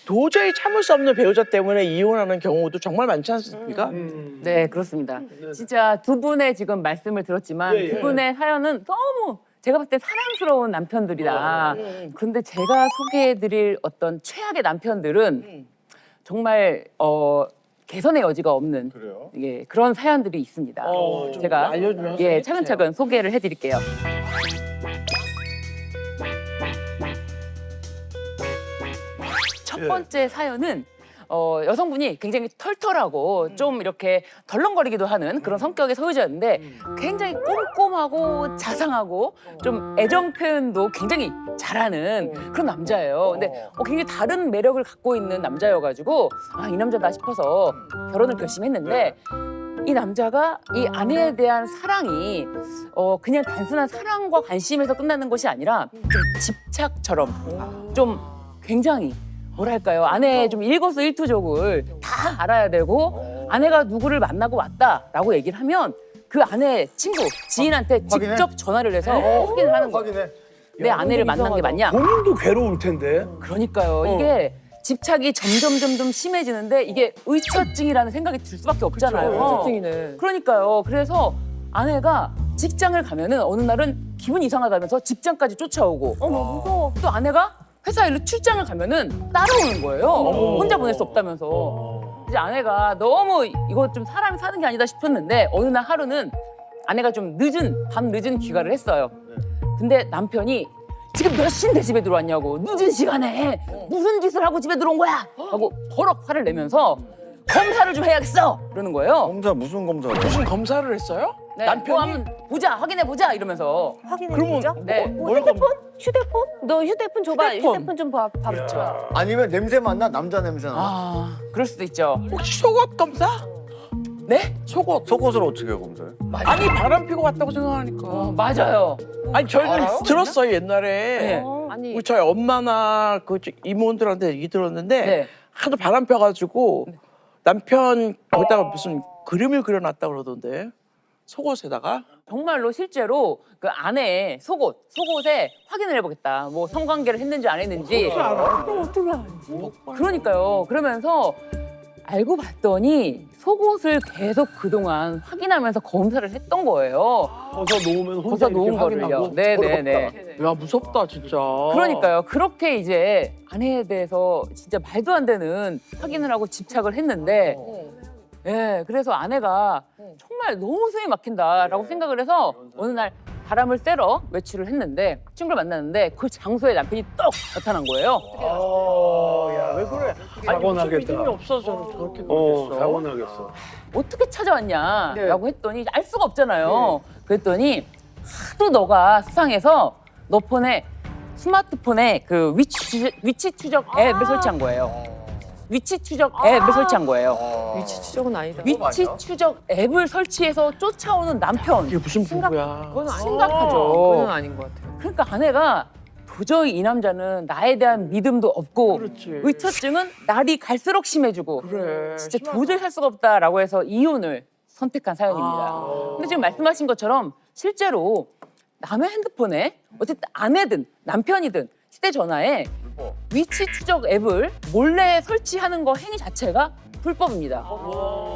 도저히 참을 수 없는 배우자 때문에 이혼하는 경우도 정말 많지 않습니까? 네, 그렇습니다. 진짜 두 분의 지금 말씀을 들었지만 두 분의 사연은 너무 제가 봤을 때 사랑스러운 남편들이다. 그런데 제가 소개해드릴 어떤 최악의 남편들은 정말 개선의 여지가 없는 예, 그런 사연들이 있습니다. 제가 알려주면 예, 차근차근 소개를 해드릴게요. 첫 번째 사연은 여성분이 굉장히 털털하고 좀 이렇게 덜렁거리기도 하는 그런 성격의 소유자였는데 굉장히 꼼꼼하고 자상하고 좀 애정 표현도 굉장히 잘하는 그런 남자예요. 근데 굉장히 다른 매력을 갖고 있는 남자여가지고 아, 이 남자다 싶어서 결혼을 결심했는데 이 남자가 이 아내에 대한 사랑이 그냥 단순한 사랑과 관심에서 끝나는 것이 아니라 좀 집착처럼 좀 굉장히 뭐랄까요, 아내의 좀 일거수일투족을 다 알아야 되고 아내가 누구를 만나고 왔다라고 얘기를 하면 그 아내 친구, 지인한테 직접 전화를 해서 확인을 하는 거예요. 내 아내를 만난 게 맞냐? 본인도 괴로울 텐데. 그러니까요. 이게 집착이 점점 심해지는데 이게 의처증이라는 생각이 들 수밖에 없잖아요. 의처증이네. 그러니까요. 그래서 아내가 직장을 가면은 어느 날은 기분이 이상하다면서 직장까지 쫓아오고 무서워. 또 아내가 회사 일로 출장을 가면은 따라오는 거예요. 혼자 보낼 수 없다면서. 이제 아내가 너무 이거 좀 사람이 사는 게 아니다 싶었는데 어느 날 하루는 아내가 좀 밤 늦은 귀가를 했어요. 근데 남편이 지금 몇 시인데 집에 들어왔냐고, 늦은 시간에 무슨 짓을 하고 집에 들어온 거야? 하고 버럭 화를 내면서 검사를 좀 해야겠어 그러는 거예요. 검사 무슨 검사를? 무슨 검사를 했어요? 네, 남편이? 뭐 한번 보자, 확인해 보자 이러면서. 확인해보죠? 네. 뭐 휴대폰? 휴대폰? 너 휴대폰 줘봐. 휴대폰. 휴대폰 좀 봐줘. 아니면 냄새 맡나? 남자 냄새 나? 아, 그럴 수도 있죠. 혹시 속옷 검사? 네? 속옷. 속옷을 어떻게 검사해? 아니 바람 피고 왔다고 생각하니까. 맞아요. 아니 저희는 들었어요 옛날에. 네. 아니 우리 저희 엄마나 그 이모들한테 얘기 들었는데 네. 하도 바람 펴가지고 남편 거기다가 무슨 그림을 그려놨다 그러던데 속옷에다가. 정말로 실제로 그 아내의 속옷에 확인을 해보겠다. 뭐 성관계를 했는지 안 했는지. 어떻게 알지? 그러니까요. 그러면서 알고 봤더니 속옷을 계속 그동안 확인하면서 검사를 했던 거예요. 벗어 놓으면 혼자 벗어 놓은 이렇게 거를요. 확인하고. 네네네. 야 무섭다 진짜. 그러니까요. 그렇게 이제 아내에 대해서 진짜 말도 안 되는 확인을 하고 집착을 했는데 예, 그래서 아내가 정말 너무 숨이 막힌다라고 생각을 해서 어느 날 바람을 쐬러 외출을 했는데 친구를 만났는데 그 장소에 남편이 떡 나타난 거예요. 왜 그래? 사고 무슨 나겠다. 믿음이 없어서 저렇게 그러겠어. 사고 나겠어. 어떻게 찾아왔냐라고 했더니 알 수가 없잖아요. 그랬더니 하도 너가 수상해서 너 폰에 스마트폰에 그 위치 추적 앱을 설치한 거예요. 위치 추적 앱을 설치한 거예요. 위치 추적은 아니다. 위치 추적 앱을 설치해서 쫓아오는 남편. 이게 무슨 부부야? 그건 아닌 심각하죠. 그건 아닌 것 같아요. 그러니까 아내가 도저히 이 남자는 나에 대한 믿음도 없고 그렇지. 의처증은 날이 갈수록 심해지고 그래. 진짜 도저히 살 수가 없다라고 해서 이혼을 선택한 사연입니다. 근데 지금 말씀하신 것처럼 실제로 남의 핸드폰에 어쨌든 아내든 남편이든 휴대전화에 위치 추적 앱을 몰래 설치하는 거 행위 자체가 불법입니다.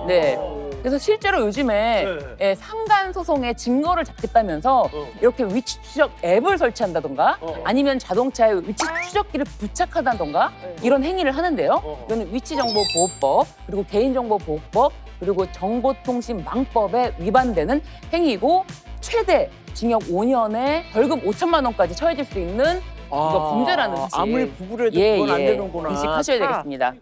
네. 그래서 실제로 요즘에 예, 상간 소송의 증거를 잡겠다면서 이렇게 위치 추적 앱을 설치한다던가 아니면 자동차에 위치 추적기를 부착한다던가 이런 행위를 하는데요. 이거는 위치정보보호법 그리고 개인정보보호법 그리고 정보통신망법에 위반되는 행위고 최대 징역 5년에 벌금 5천만 원까지 처해질 수 있는 이거 범죄라는 사실. 아무리 부부래도 그건 안 되는구나. 인식하셔야 되겠습니다.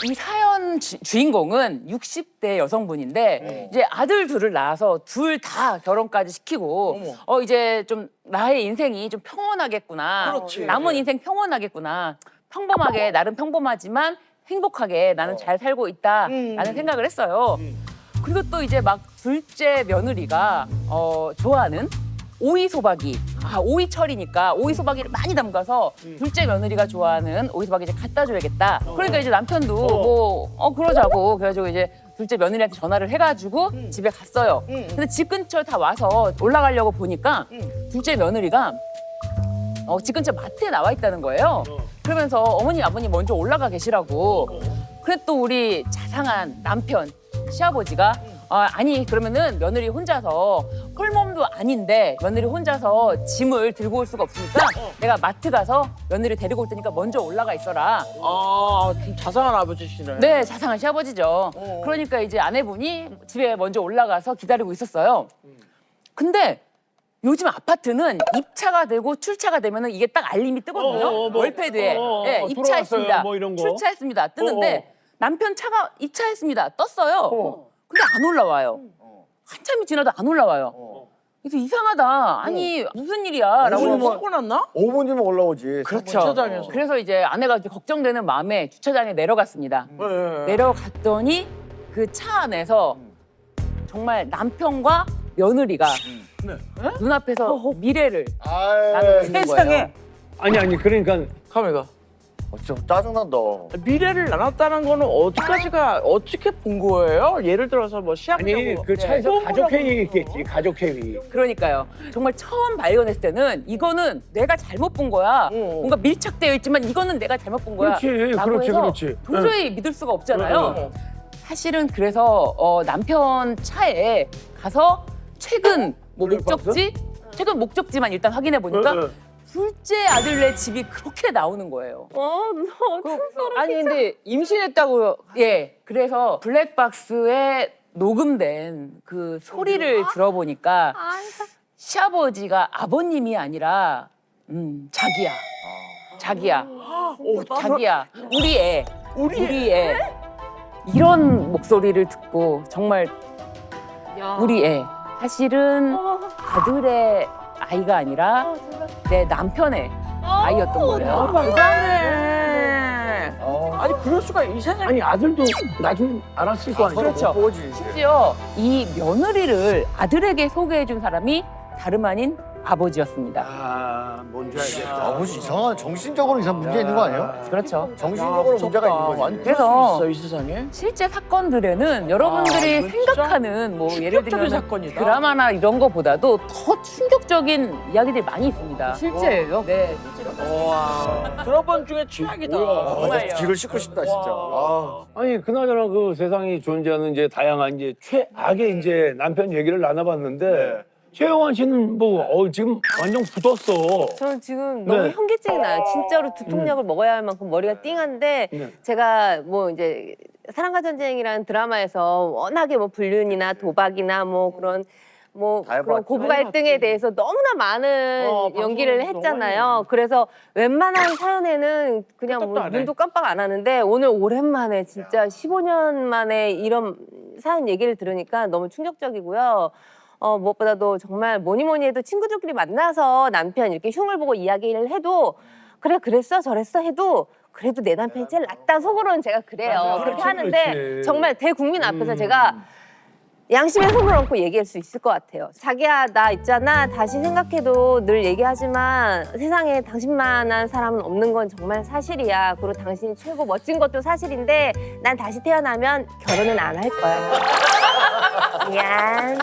이 사연 주인공은 60대 여성분인데 이제 아들 둘을 낳아서 둘 다 결혼까지 시키고 이제 좀 나의 인생이 좀 평온하겠구나. 그렇지. 남은 인생 평온하겠구나. 평범하게 나름 평범하지만 행복하게 나는 잘 살고 있다라는 생각을 했어요. 그리고 또 이제 막 둘째 며느리가 좋아하는 오이소박이. 오이철이니까 오이소박이를 많이 담가서 둘째 며느리가 좋아하는 오이소박이 이제 갖다 줘야겠다. 그러니까 이제 남편도 그러자고 그래가지고 이제 둘째 며느리한테 전화를 해가지고 집에 갔어요. 근데 집 근처 다 와서 올라가려고 보니까 둘째 며느리가 집 근처 마트에 나와 있다는 거예요. 그러면서 어머니 아버님 먼저 올라가 계시라고. 근데 또 우리 자상한 남편 시아버지가 아니 그러면은 며느리 혼자서 홀몸도 아닌데 며느리 혼자서 짐을 들고 올 수가 없으니까 내가 마트 가서 며느리 데리고 올 테니까 먼저 올라가 있어라. 좀 자상한 아버지시네. 네, 자상한 시아버지죠. 그러니까 이제 아내분이 집에 먼저 올라가서 기다리고 있었어요. 근데 요즘 아파트는 입차가 되고 출차가 되면은 이게 딱 알림이 뜨거든요. 월패드에 입차했습니다. 뭐 이런 거. 출차했습니다. 뜨는데 남편 차가 입차했습니다. 떴어요. 근데 안 올라와요. 한참이 지나도 안 올라와요. 그래서 이상하다. 아니 무슨 일이야? 라고 오늘 뭐 먹고 났나? 5분이면 올라오지. 그렇죠. 주차장에서. 그래서 이제 아내가 이제 걱정되는 마음에 주차장에 내려갔습니다. 네. 내려갔더니 그 차 안에서 정말 남편과 며느리가 눈앞에서 미래를 나누고 있는 거예요. 아니 그러니까 카메가 진짜 짜증난다. 미래를 나눴다는 거는 어디까지가 어떻게 본 거예요? 예를 들어서 뭐 시합적으로 아니 그 차에서 가족 회의 있겠지. 가족 회의. 그러니까요. 정말 처음 발견했을 때는 이거는 내가 잘못 본 거야. 뭔가 밀착되어 있지만 이거는 내가 잘못 본 거야. 그렇지, 라고 그렇지, 해서 그렇지. 도저히 믿을 수가 없잖아요. 사실은 그래서 남편 차에 가서 최근 뭐 목적지? 최근 목적지만 일단 확인해 보니까 둘째 아들네 집이 그렇게 나오는 거예요. 아니 근데 임신했다고요? 예, 그래서 블랙박스에 녹음된 그 소리를 들어보니까 시아버지가 아버님이 아니라 자기야, 자기야, 자기야, 우리 애 이런 목소리를 듣고 정말 우리 애 사실은 아들의 아이가 아니라 내 남편의 아이였던 거예요. 말도 안 해. 아니 그럴 수가 이 세상에. 아니 아들도 나중에 알았을 거 아니야. 그렇죠. 보지. 심지어 이 며느리를 아들에게 소개해준 사람이 다름 아닌 아버지였습니다. 뭔지 알겠다. 아버지 이상한 정신적으로 이상 문제 있는 거 아니에요? 그렇죠. 정신적으로 문제가 있는 거지. 완전 그래서 있어 이 세상에. 실제 사건들에는 여러분들이 이건 진짜 생각하는 뭐 예를 충격적인 들면 사건이다. 드라마나 이런 거보다도 더 충격적인 이야기들이 많이 있습니다. 실제예요? 네. 와 들어본 중에 최악이다. 정말요. 뒤를 씻고 싶다 진짜. 아. 아니 그나저나 그 세상에 존재하는 이제 다양한 이제 최악의 이제 남편 얘기를 나눠봤는데 최영환 씨는 뭐 지금 완전 굳었어. 저는 지금 너무 네. 현기증이 나요. 진짜로 두통약을 먹어야 할 만큼 머리가 띵한데 제가 뭐 이제 사랑과 전쟁이라는 드라마에서 워낙에 뭐 불륜이나 도박이나 뭐 그런 뭐 다 그런 해봤죠. 고부 갈등에 대해서 너무나 많은 연기를 방송에서 했잖아요. 그래서 웬만한 사연에는 그냥 끄떡도 뭐 안 해. 눈도 깜빡 안 하는데 오늘 오랜만에 진짜 15년 만에 이런 사연 얘기를 들으니까 너무 충격적이고요. 무엇보다도 정말 뭐니 해도 친구들끼리 만나서 남편 이렇게 흉을 보고 이야기를 해도 그래 그랬어 저랬어 해도 그래도 내 남편이 제일 낫다 속으로는 제가 그래요. 맞아. 그렇게 그렇지, 하는데 그렇지. 정말 대국민 앞에서 제가 양심의 손을 얹고 얘기할 수 있을 것 같아요. 자기야 나 있잖아 다시 생각해도 늘 얘기하지만 세상에 당신만한 사람은 없는 건 정말 사실이야. 그리고 당신이 최고 멋진 것도 사실인데 난 다시 태어나면 결혼은 안 할 거야. 미안.